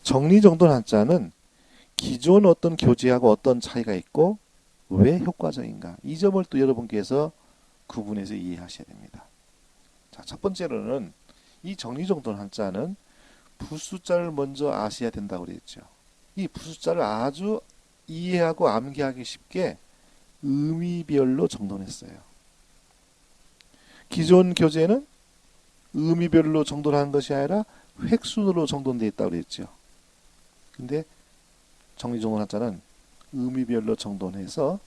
정리정돈 한자는 기존 어떤 교재하고 어떤 차이가 있고 왜 효과적인가, 이 점을 또 여러분께서 구분해서 이해하셔야 됩니다. 자, 첫 번째로는 이 정리정돈 한자는 부숫자를 먼저 아셔야 된다고 그랬죠. 이 부숫자를 아주 이해하고 암기하기 쉽게 의미별로 정돈했어요. 기존 교재는 의미별로 정돈하는 것이 아니라 획순으로 정돈되어 있다고 그랬죠. 근데 정리정돈 한자는 의미별로 정돈해서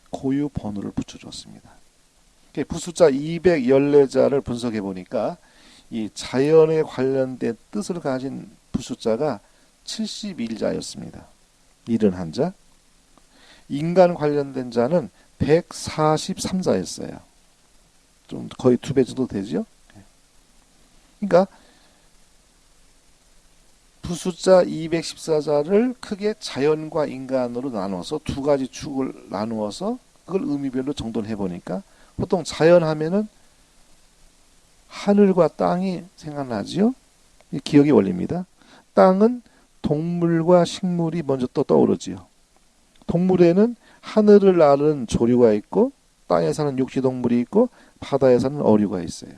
고유 번호를 붙여줬습니다. 부숫자 214자를 분석해 보니까 이 자연에 관련된 뜻을 가진 부숫자가 71자였습니다. 71자. 인간 관련된 자는 143자였어요. 좀 거의 2배 정도 되죠. 그러니까 부숫자 214자를 크게 자연과 인간으로 나눠서 두 가지 축을 나누어서 그걸 의미별로 정돈해 보니까, 보통 자연 하면은 하늘과 땅이 생각나지요. 기억의 원리입니다. 땅은 동물과 식물이 먼저 또 떠오르지요. 동물에는 하늘을 나는 조류가 있고, 땅에 사는 육지동물이 있고, 바다에 사는 어류가 있어요.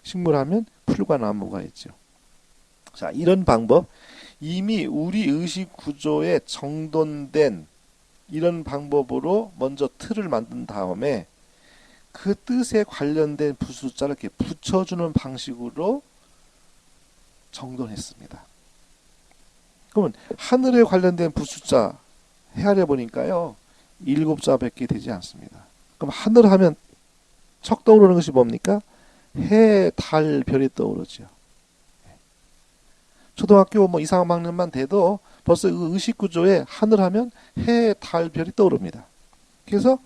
식물 하면 풀과 나무가 있죠. 자, 이런 방법, 이미 우리 의식 구조에 정돈된 이런 방법으로 먼저 틀을 만든 다음에 그 뜻에 관련된 부숫자를 이렇게 붙여주는 방식으로 정돈했습니다. 그러면 하늘에 관련된 부숫자 헤아려 보니까요, 7자밖에 되지 않습니다. 그럼 하늘 하면 척 떠오르는 것이 뭡니까? 해, 달, 별이 떠오르죠. 초등학교 뭐 2, 3학년만 돼도 벌써 그 의식 구조에 하늘 하면 해, 달, 별이 떠오릅니다. 그래서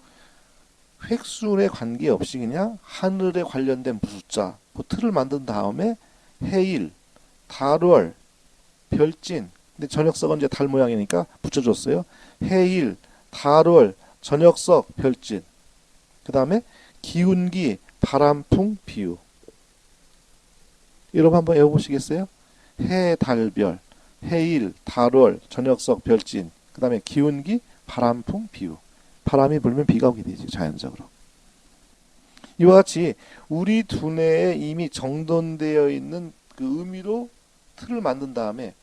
획순에 관계없이 그냥 하늘에 관련된 부숫자 그 틀을 만든 다음에 해일, 달월, 별진, 근데 저녁석은 이제 달 모양이니까 붙여줬어요. 해일, 달월, 저녁석, 별진. 그 다음에 기운기, 바람풍, 비유. 여러분 한번 외워보시겠어요? 해, 달, 별, 해일, 달월, 저녁석, 별진. 그 다음에 기운기, 바람풍, 비유. 바람이 불면 비가 오게 되죠, 자연적으로. 이와 같이 우리 두뇌에 이미 정돈되어 있는 그 의미로 틀을 만든 다음에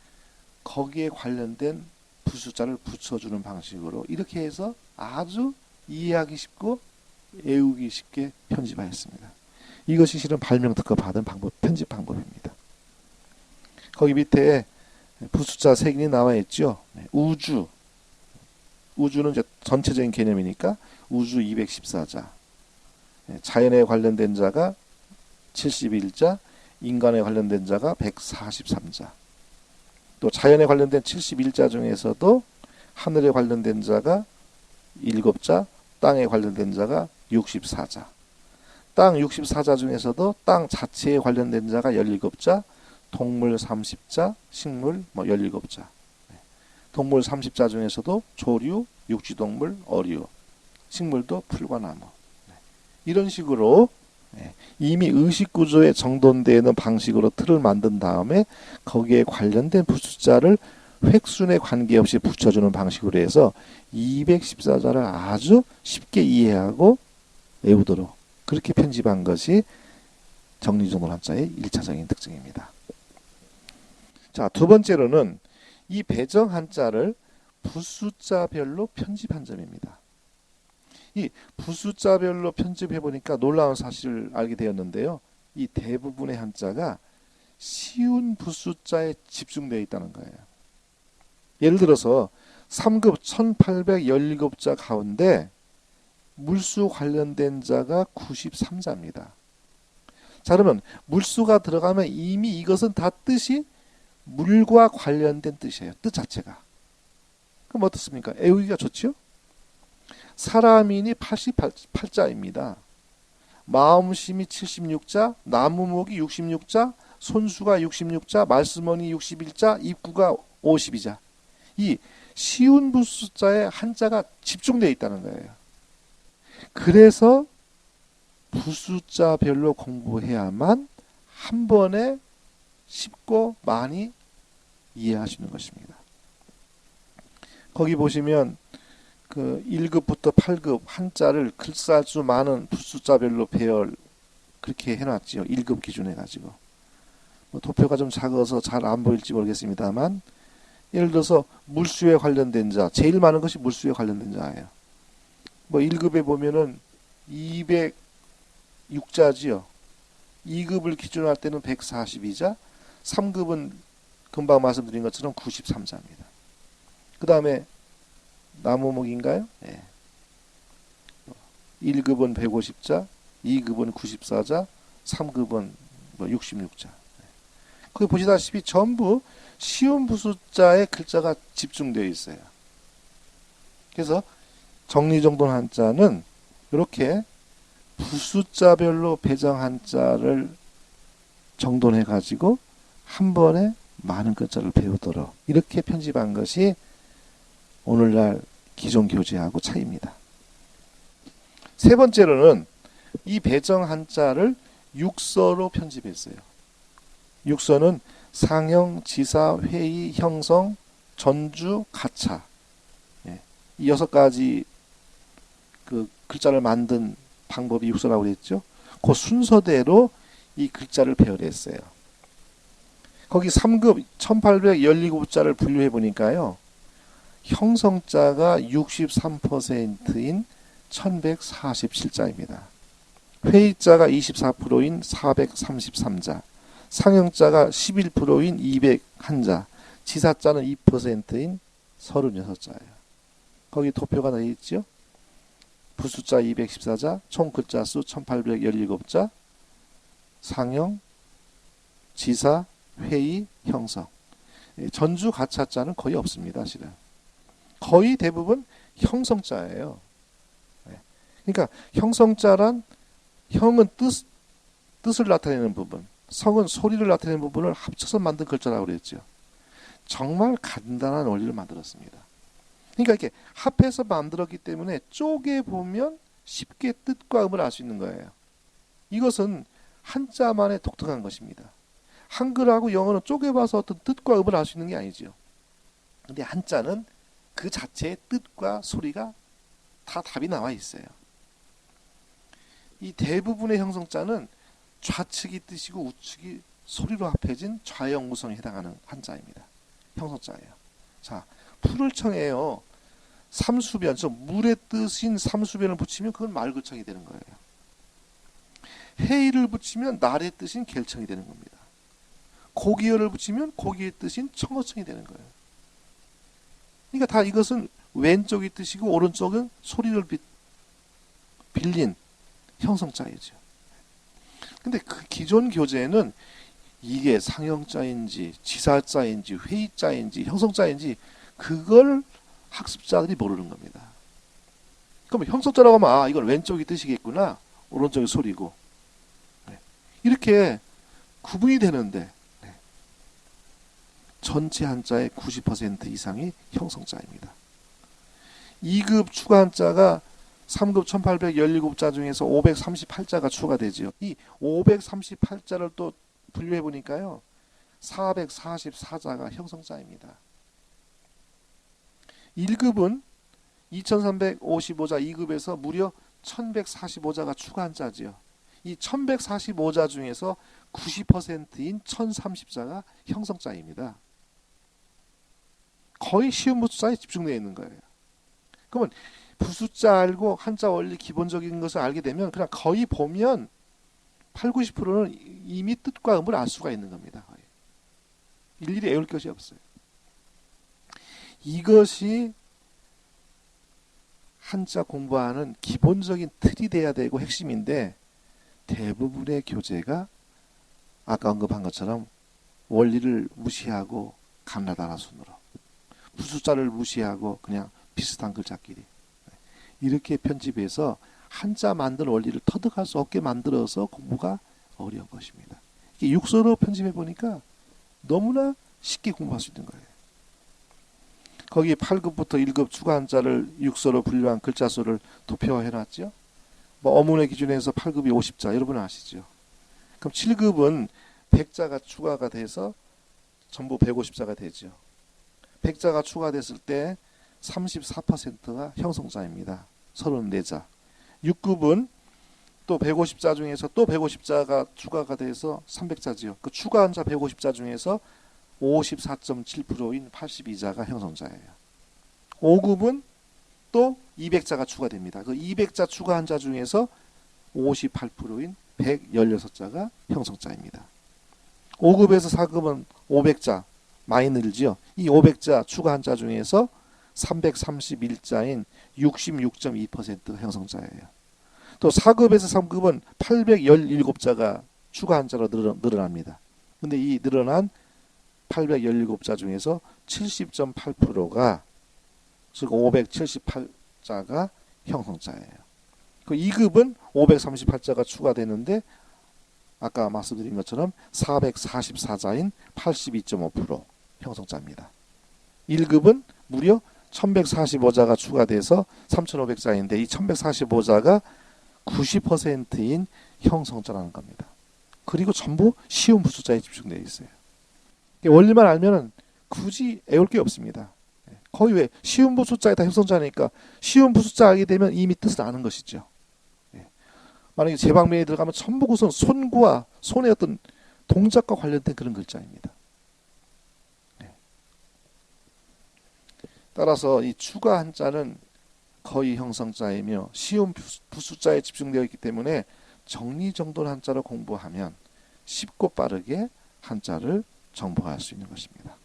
거기에 관련된 부숫자를 붙여주는 방식으로 이렇게 해서 아주 이해하기 쉽고 외우기 쉽게 편집하였습니다. 이것이 실은 발명특허 받은 방법, 편집 방법입니다. 거기 밑에 부숫자 3개이 나와 있죠. 우주. 우주는 이제 전체적인 개념이니까 우주 214자. 자연에 관련된 자가 71자, 인간에 관련된 자가 143자. 또 자연에 관련된 71자 중에서도 하늘에 관련된 자가 7자, 땅에 관련된 자가 64자. 땅 64자 중에서도 땅 자체에 관련된 자가 17자, 동물 30자, 식물 17자. 동물 30자 중에서도 조류, 육지동물, 어류, 식물도 풀과 나무. 이런 식으로 이미 의식구조에 정돈되는 방식으로 틀을 만든 다음에 거기에 관련된 부숫자를 획순에 관계없이 붙여주는 방식으로 해서 214자를 아주 쉽게 이해하고 외우도록 그렇게 편집한 것이 정리정돈 한자의 1차적인 특징입니다. 자, 두 번째로는 이 배정 한자를 부숫자별로 편집한 점입니다. 이 부숫자별로 편집해 보니까 놀라운 사실을 알게 되었는데요. 이 대부분의 한자가 쉬운 부숫자에 집중되어 있다는 거예요. 예를 들어서 3급 1817자 가운데 물수 관련된 자가 93자입니다. 자, 그러면 물수가 들어가면 이미 이것은 다 뜻이 물과 관련된 뜻이에요. 뜻 자체가. 그럼 어떻습니까? 외우기가 좋죠? 사람인이 88자입니다. 마음심이 76자, 나무목이 66자, 손수가 66자, 말수머니 61자, 입구가 52자. 이 쉬운 부숫자에 한자가 집중되어 있다는 거예요. 그래서 부숫자별로 공부해야만 한 번에 쉽고 많이 이해하시는 것입니다. 거기 보시면 그 1급부터 8급 한자를 글자수 많은 부숫자별로 배열 그렇게 해놨지요. 1급 기준해 가지고. 뭐 도표가 좀 작아서 잘 안 보일지 모르겠습니다만 예를 들어서 물수에 관련된 자 제일 많은 것이 물수에 관련된 자예요. 뭐 1급에 보면은 206자지요. 2급을 기준으로 할 때는 142자, 3급은 금방 말씀드린 것처럼 93자입니다. 그 다음에 나무목인가요? 예. 1급은 150자, 2급은 94자, 3급은 뭐 66자. 거기 보시다시피 전부 쉬운 부숫자의 글자가 집중되어 있어요. 그래서 정리정돈 한자는 이렇게 부숫자별로 배정 한자를 정돈해 가지고 한 번에 많은 글자를 배우도록 이렇게 편집한 것이 오늘날 기존 교재하고 차이입니다. 세 번째로는 이 배정 한자를 육서로 편집했어요. 육서는 상형, 지사, 회의, 형성, 전주, 가차. 예. 이 6가지 그 글자를 만든 방법이 육서라고 그랬죠. 그 순서대로 이 글자를 배열했어요. 거기 3급 1817자를 분류해 보니까요. 형성자가 63%인 1147자입니다. 회의자가 24%인 433자. 상형자가 11%인 201자, 지사자는 2%인 36자예요. 거기 도표가 되어 있죠. 부숫자 214자, 총 글자 수 1817자, 상형, 지사, 회의, 형성. 전주 가차자는 거의 없습니다. 실은. 거의 대부분 형성자예요. 그러니까 형성자란 형은 뜻을 나타내는 부분, 성은 소리를 나타내는 부분을 합쳐서 만든 글자라고 그랬죠. 정말 간단한 원리를 만들었습니다. 그러니까 이렇게 합해서 만들었기 때문에 쪼개 보면 쉽게 뜻과 음을 알 수 있는 거예요. 이것은 한자만의 독특한 것입니다. 한글하고 영어는 쪼개봐서 어떤 뜻과 음을 알 수 있는 게 아니죠. 근데 한자는 그 자체의 뜻과 소리가 다 답이 나와 있어요. 이 대부분의 형성자는 좌측이 뜻이고 우측이 소리로 합해진 좌형무성에 해당하는 한자입니다. 형성자예요. 자, 풀을 청해요. 삼수변, 저 물의 뜻인 삼수변을 붙이면 그건 말글청이 되는 거예요. 해의를 붙이면 날의 뜻인 갤청이 되는 겁니다. 고기열을 붙이면 고기의 뜻인 청어청이 되는 거예요. 그러니까 다 이것은 왼쪽이 뜻이고 오른쪽은 소리를 빌린 형성자이죠. 근데 그 기존 교재에는 이게 상형자인지 지사자인지 회의자인지 형성자인지 그걸 학습자들이 모르는 겁니다. 그럼 형성자라고 하면 아 이건 왼쪽이 뜻이겠구나 오른쪽이 소리고 이렇게 구분이 되는데 전체 한자의 90% 이상이 형성자입니다. 2급 추가 한자가 3급 1817자 중에서 538자가 추가되죠. 이 538자를 또 분류해 보니까요. 444자가 형성자입니다. 1급은 2355자, 2급에서 무려 1145자가 추가한 자지요. 이 1145자 중에서 90%인 1030자가 형성자입니다. 거의 쉬운 부숫자에 집중되어 있는 거예요. 그러면 부숫자 알고 한자 원리 기본적인 것을 알게 되면 그냥 거의 보면 8, 90%는 이미 뜻과 음을 알 수가 있는 겁니다. 거의. 일일이 외울 것이 없어요. 이것이 한자 공부하는 기본적인 틀이 돼야 되고 핵심인데 대부분의 교재가 아까 언급한 것처럼 원리를 무시하고 감나다라 순으로 부숫자를 무시하고 그냥 비슷한 글자끼리 이렇게 편집해서 한자 만든 원리를 터득할 수 없게 만들어서 공부가 어려운 것입니다. 이게 육서로 편집해 보니까 너무나 쉽게 공부할 수 있는 거예요. 거기 8급부터 1급 추가 한자를 육서로 분류한 글자 수를 도표화해 놨죠. 뭐 어문의 기준에서 8급이 50자 여러분 아시죠? 그럼 7급은 100자가 추가가 돼서 전부 150자가 되죠. 100자가 추가됐을 때 34%가 형성자입니다. 34자. 6급은 또 150자 중에서 또 150자가 추가가 돼서 300자지요. 그 추가한 자 150자 중에서 54.7%인 82자가 형성자예요. 5급은 또 200자가 추가됩니다. 그 200자 추가한 자 중에서 58%인 116자가 형성자입니다. 5급에서 4급은 500자 많이 늘지요. 이 500자 추가한 자 중에서 331자인 66.2%가 형성자예요. 또 4급에서 3급은 817자가 추가한 자로 늘어납니다. 근데 이 늘어난 817자 중에서 70.8%가 즉 578자가 형성자예요. 그 2급은 538자가 추가되는데 아까 말씀드린 것처럼 444자인 82.5% 형성자입니다. 1급은 무려 1145자가 추가돼서 3500자인데 이 1145자가 90%인 형성자라는 겁니다. 그리고 전부 쉬운 부수자에 집중되어 있어요. 원리만 알면 굳이 애울 게 없습니다. 거의 왜 쉬운 부수자에 다 형성자니까 쉬운 부수자 알게 되면 이미 뜻을 아는 것이죠. 만약에 제방면에 들어가면 전부 그것은 손과 손의 어떤 동작과 관련된 그런 글자입니다. 따라서 이 추가 한자는 거의 형성자이며 쉬운 부수자에 집중되어 있기 때문에 정리정돈 한자를 공부하면 쉽고 빠르게 한자를 정복할 수 있는 것입니다.